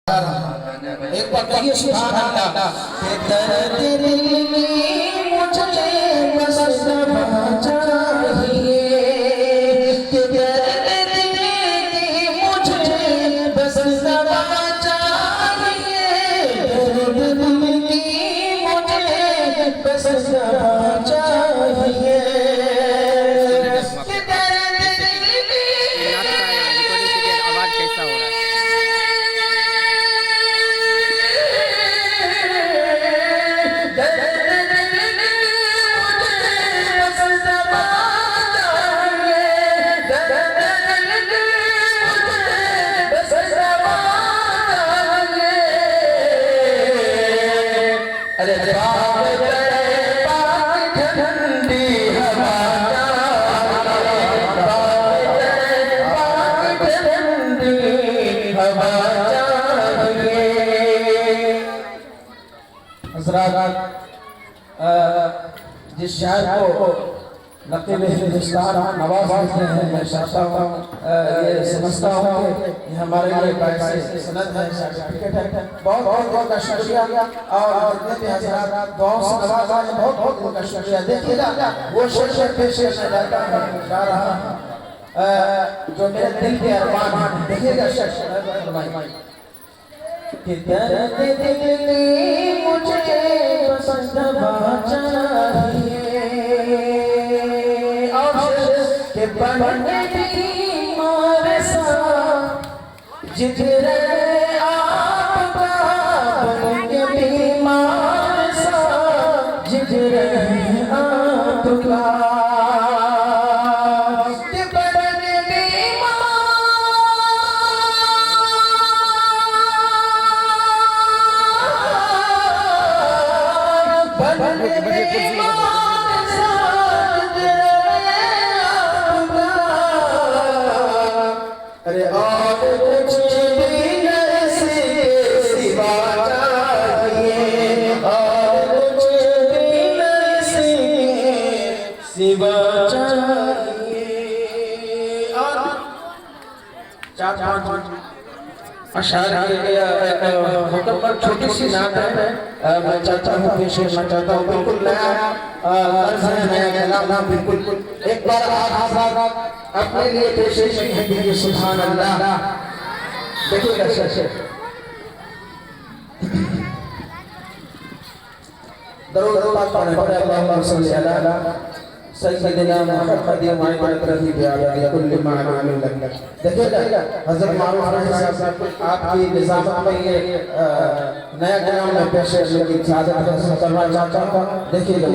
एक बार कहिए सुभान अल्लाह। के दर्द दिल में मुझे बस दवा चाहिए, के दर्द दिल में मुझे बस दवा चाहिए, दर्द दिल में मुझे बस दवा चाहिए। जिस शायर को नक़ीब हिंदुस्तान नवाज कहते हैं, मैं चाहता हूँ ये समझता हूँ कि हमारे लिए पैसे सनद है, सर्टिफिकेट है। बहुत बहुत बहुत का शुक्रिया। और जितने भी हज़रात बहुत से नवाज आए, बहुत बहुत उनका शुक्रिया। देखिएगा वो शेर पेश गा रहा जो मेरे दिल के अरमान। देखिएगा शेर कि दर्द दिल में मुझे बस दवा चाहिए, के बनने बीमार सा जिगरे आपका, बनने बीमार सा जिगरे आपका, के बनने अरे और कुछ भी नहीं सिवा चाहिए, और कुछ भी नहीं सिवा चाहिए। और चार पाँच अशार मुकम्मल छोटी सी नात है। मैं चाहता हूँ पेश करना चाहता हूँ, बिल्कुल नया तर्ज है, नया कलाम बिल्कुल। एक बार आप अपने लिए पेश कीजिए सुभान अल्लाह। देखिएगा शेर दरूद पाक पढ़े अल्लाहुम्मा सल्ली अला सय्यिदना मुहम्मद व अली बिआला कुल्ली मालूम लक। देखिएगा हज़रत मारूफ रही साहब आपकी निज़ामत में ये नया कलाम में पेश करने की इजाज़त करना चाहता हूँ। देखिएगा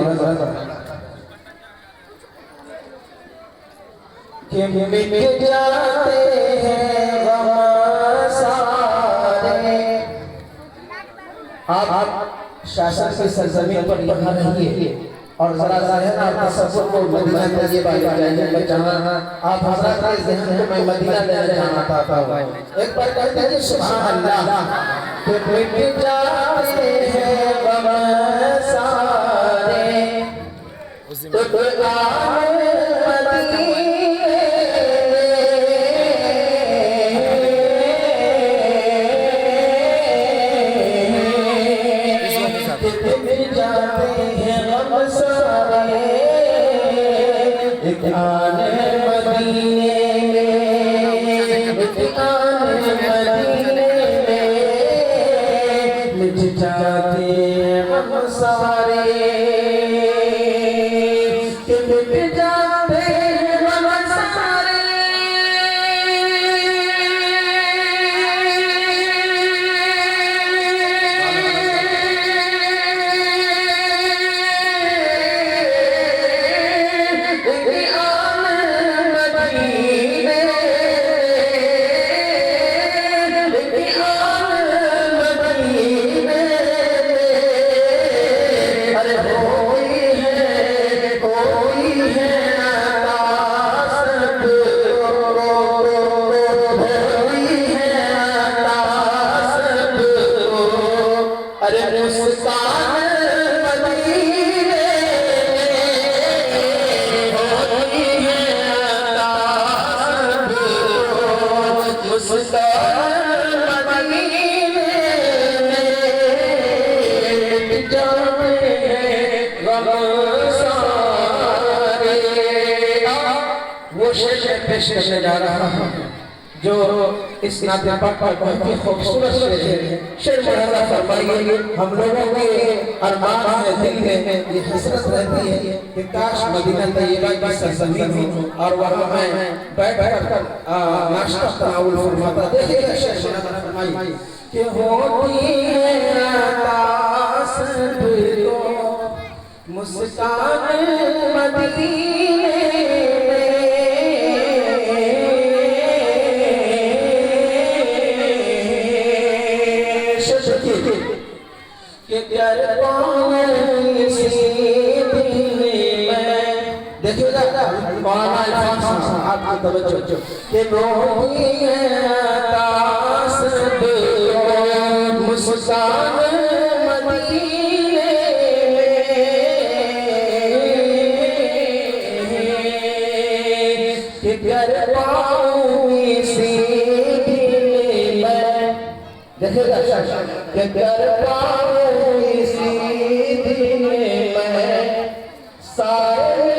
कि मिट जाते हैं गम सारे। आप शासन की सरजमीन पर यहाँ रहिए और जरा ज़हन और तसव्वुर को मदीना तैयबा ले जाइए, जहाँ आप हज़रत के ज़हन को मैं मदीना ले जाना चाहता हूँ। एक बार कहते हैं सुभान अल्लाह। कि मिट जाते हैं गम सारे, शेर में पेश करने जा रहा हूँ जो इस नाते पाक पर बहुत ही खूबसूरत शेर है। शेर मुलाजा फरमाइए। हम लोगों के अरमान है, दिल में ये हसरत रहती है कि काश मदीना तैयबा की सरजमीन हो और वहाँ मैं बैठ कर नाश्ता तनावुल फरमाता। देखिएगा शेर मुलाजा फरमाइए कि होती है मुस्कान मदीने के प्यार देखिएगा आपकी तवज्जो के रोही है मुस्कान मदीने के प्यार पाऊंगी सीने देखिएगा के प्यार पाऊंगी सीने में सारे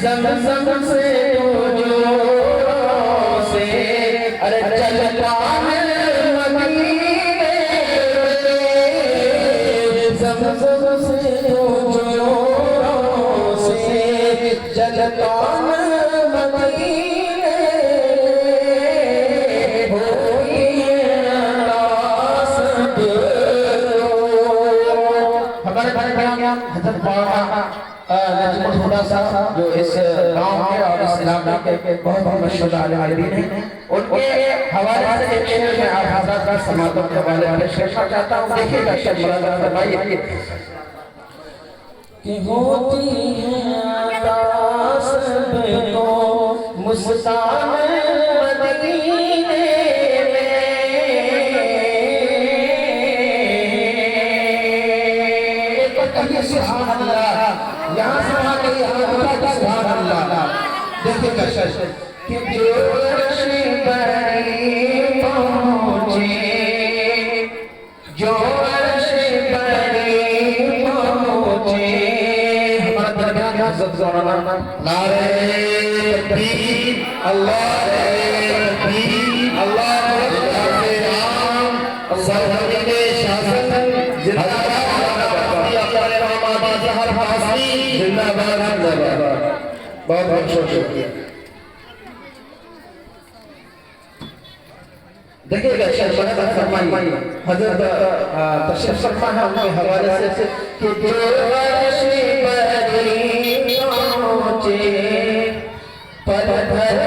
ज़म से अरे चलता मदीने ज़म से चलता मदीने हमारे हज़रत जो इस गांव के और इस इलाके के बहुत मशहूर आलिम हैं, उनके हवाले से एक शेर में आप हज़रत का समागम के वाले शेर चाहता हूँ। देखिएगा शेर मुलाजा फरमाइए कि होती है सबको मुस्कान मदीने में सुभान अल्लाह। यहाँ से वहाँ के सुभान अल्लाह। देखिएगा शेर कि जो अर्श बरी पहुँचे, जो अर्श बरी पहुँचे, हमारा दरमियान हज़रत ज़ौराना नारे तकबीर अल्लाह तकबीर अल्लाह राम सरहदे शासन जिंदाबाद जिंदाबाद जिंदाबाद। बहुत बहुत शुक्रिया। देखिएगा शेर मुलाजा फरमाइए। हज़रत तशरीफ फरमा है उनके हवाले से कि जो अर्श बरी पहुँचे पल भर